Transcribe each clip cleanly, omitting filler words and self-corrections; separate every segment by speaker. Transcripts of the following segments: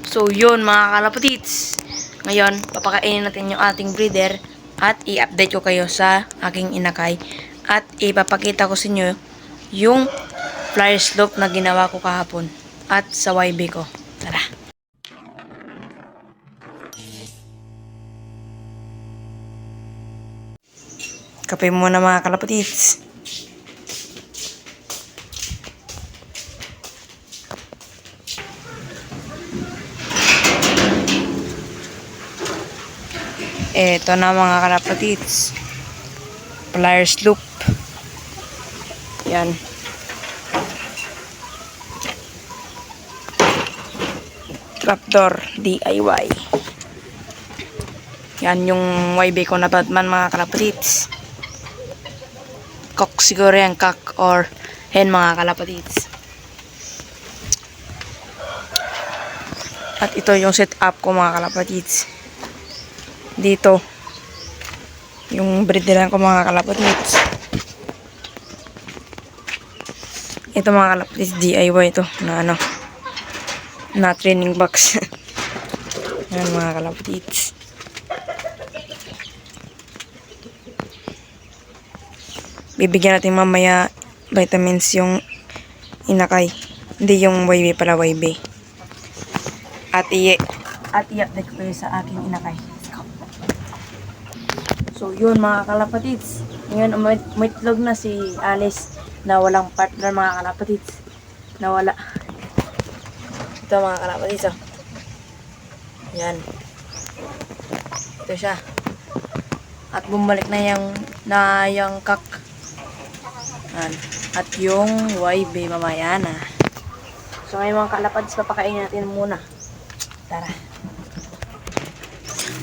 Speaker 1: So yun mga kalapatits, ngayon papakainin natin yung ating breeder at i-update ko kayo sa aking inakay at ipapakita ko sa inyo yung flyer slope na ginawa ko kahapon at sa YB ko. Tara! Kape muna mga kalapatits. Eto na mga kalapatits, flyer slope. Yan. Trapdoor DIY. Yan yung YB ko na Batman mga kalapatits. Cock siguro yan, cock or hen mga kalapatits. At ito yung setup ko mga kalapatits. Dito yung breederan ko mga kalapatits. Ito mga kalapatits, DIY ito na ano, na training box. Yan mga kalapatits. Bibigyan natin mamaya vitamins yung inakay, hindi yung YB pala, YB. At i-update ko kayo sa aking inakay. So yun mga kalapatits, ngayon umitlog na si Alice na walang partner mga kalapatits. Nawala. Ito mga kalapatits, oh. Yan. Ito siya. At bumalik na yung kak. Yan. At yung YB mamaya na. So ngayon mga kalapatits, papakainin natin muna. Tara.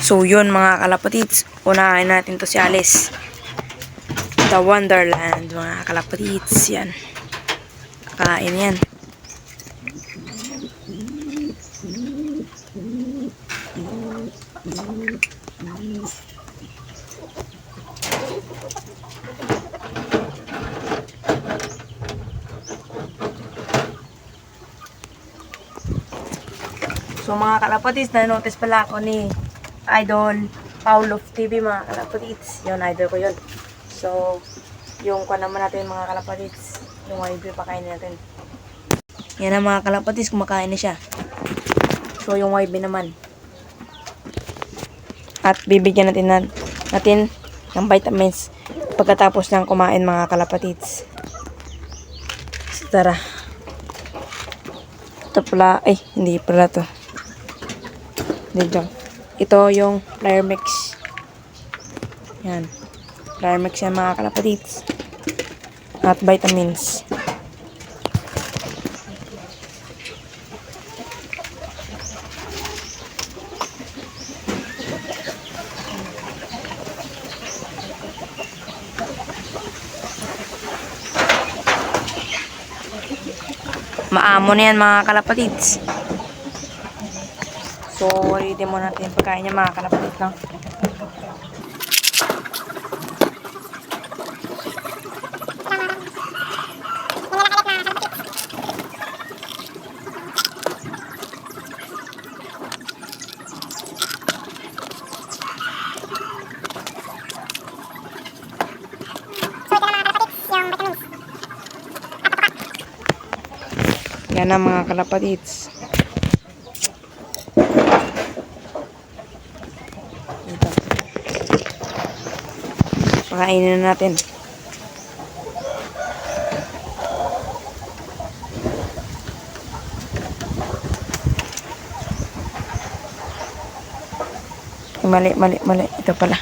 Speaker 1: So yun mga kalapatits, unahin natin to si Alice. The Wonderland mga kalapatits. Yan. Kakain yan. So mga kalapatits, na-notice pala ako ni Idol Paulo TV mga kalapatits. Yun, idol ko yun. So, yung kuha naman natin mga kalapatits, yung YB pakainin natin. Yan ang mga kalapatits, kumakain na siya. So, yung YB naman. At bibigyan natin ng vitamins pagkatapos ng kumain mga kalapatits. So, tara. Ito pala, ay, hindi pala to. Dito. Ito yung flyer mix. Yan. Flyer mix yan mga kalapatits. At vitamins. Maamo na yan mga kalapatits. So, ready mo natin pagkain niya mga kalapatits, no? Yan na mga kalapatits. Ito. Pakainin na natin. Mali. Ito pala.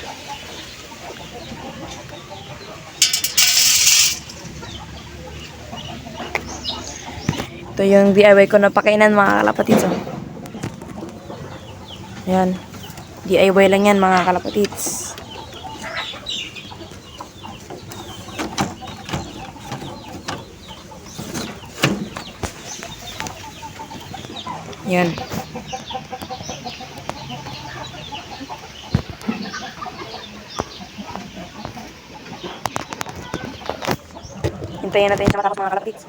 Speaker 1: Ito yung DIY ko na pakainan mga kalapatits. Oh. Yan. DIY lang yan mga kalapatits. Yan. Hintayin natin sa matapos mga kalapatits.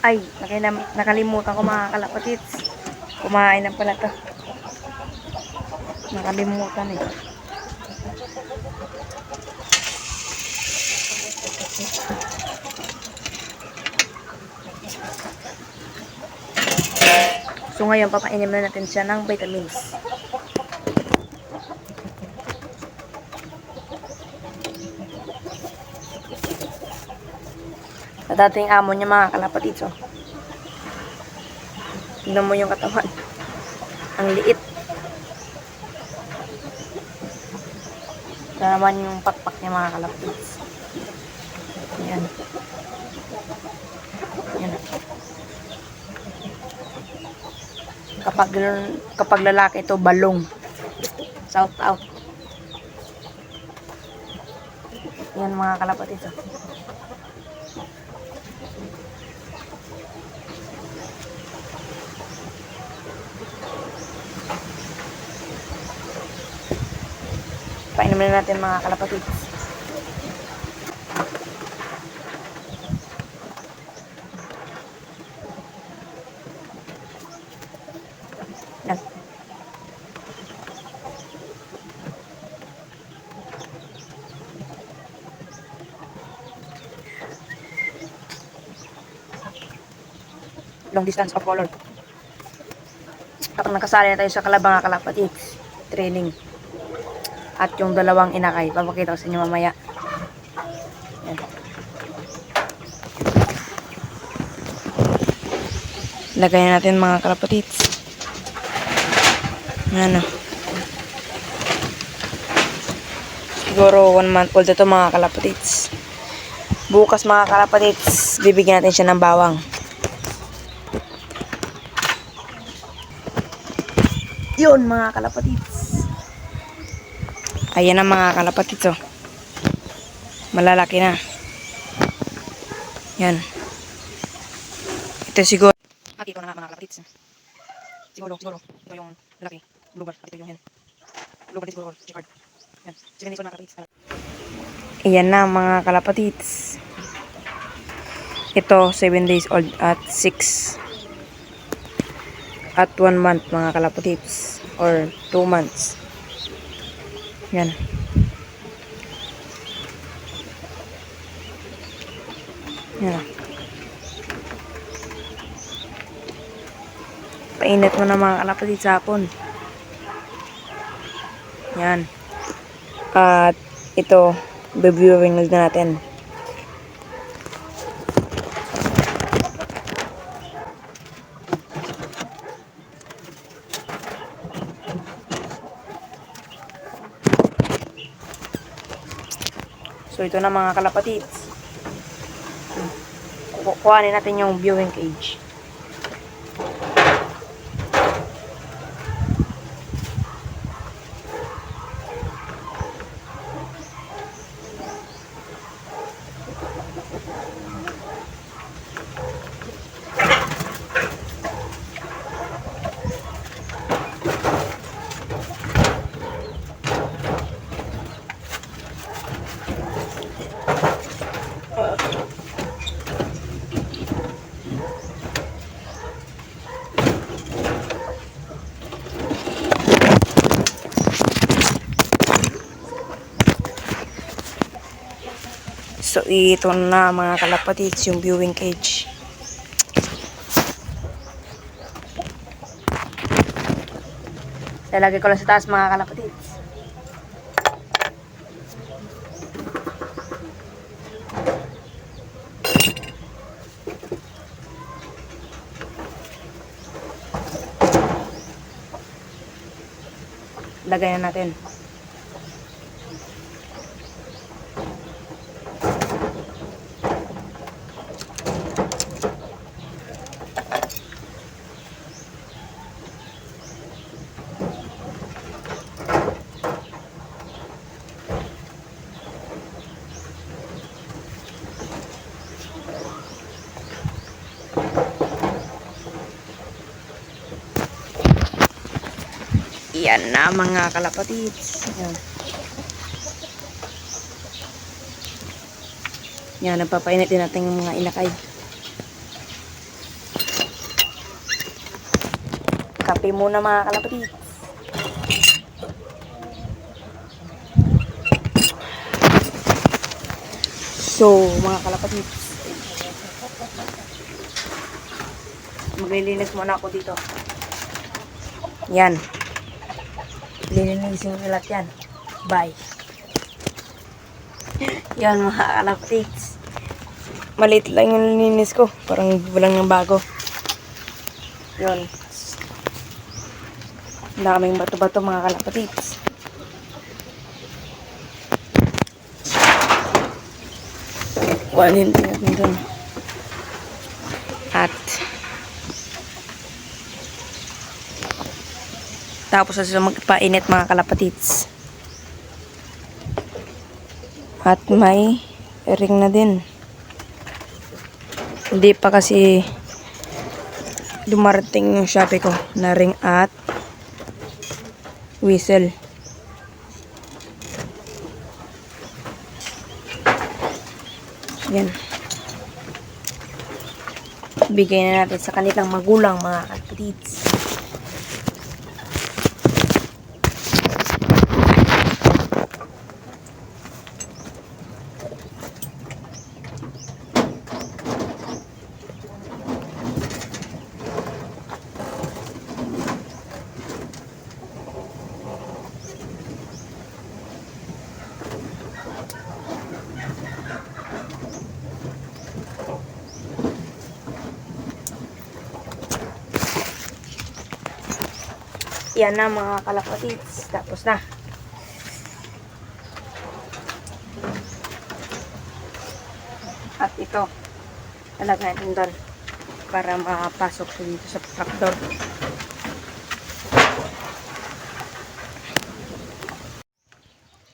Speaker 1: Ay, nakalimutan ko mga kalapatits. Kumain na pala to. Nakalimutan eh. So ngayon, papainim na natin siya ng vitamins. Sa dating amo niya mga kalapatits, oh. Tignan mo yung katawan. Ang liit. Ito naman yung pakpak niya mga kalapatits. Ayan. Ayan. Kapag lalaki ito, balong. Shout out. Yan mga kalapatits. Oh. Painumin na natin mga kalapatits. Yan. Long distance of color. Kapag nakasali na tayo sa kalabang kalapatits training. At yung dalawang inakay. Papakita ko sa inyo mamaya. Yan. Lagay na natin mga kalapatits. Ano. Siguro 1 month old ito mga kalapatits. Bukas mga kalapatits, bibigyan natin siya ng bawang. Yun mga kalapatits. Ayan na mga kalapatits, oh. Malalaki na. Yan. Ito siguro. Ito na nga mga kalapatits. Siguro. Ito yung laki. Bluebird. Ito yung hen. Bluebird siguro. Chicard. Yan. Sige nito mga kalapatits. Ayan na mga kalapatits. Ito 7 days old at 6. At 1 month mga kalapatits. Or 2 months. Yan. Yan. Painit mo na mga kalapatits sa hapon. Yan. At ito, be-viewing na natin. So ito na mga kalapatits. Kukuhanin natin yung viewing cage. So, ito na mga kalapatits, yung viewing cage. Lalagay ko lang sa taas mga kalapatits. Lagay na natin. Yan na mga kalapatits. Yan. Yan, nagpapainit din natin yung mga inakay. Kape muna mga kalapatids. So, mga kalapatids, maglilinis muna ako dito. Yan. Lilinisin ko lahat yan. Bye. Yan mga kalapatids. Maliit lang yung lininis ko. Parang walang ng bago. Yun. Ang daming bato-bato mga kalapatids. Kuhanin natin dun. At tapos na sila magpainit mga kalapatids. At may ring na din. Hindi pa kasi dumarating yung Shopee ko na ring at whistle. Yan. Bigay na natin sa kanilang magulang mga kalapatids. Yan na mga kalapatids. Tapos na. At ito, talagay natin doon para makapasok siya dito sa tractor.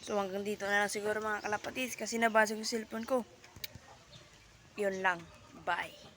Speaker 1: So hanggang dito na lang siguro mga kalapatids kasi nabasag yung cellphone ko. Yun lang. Bye.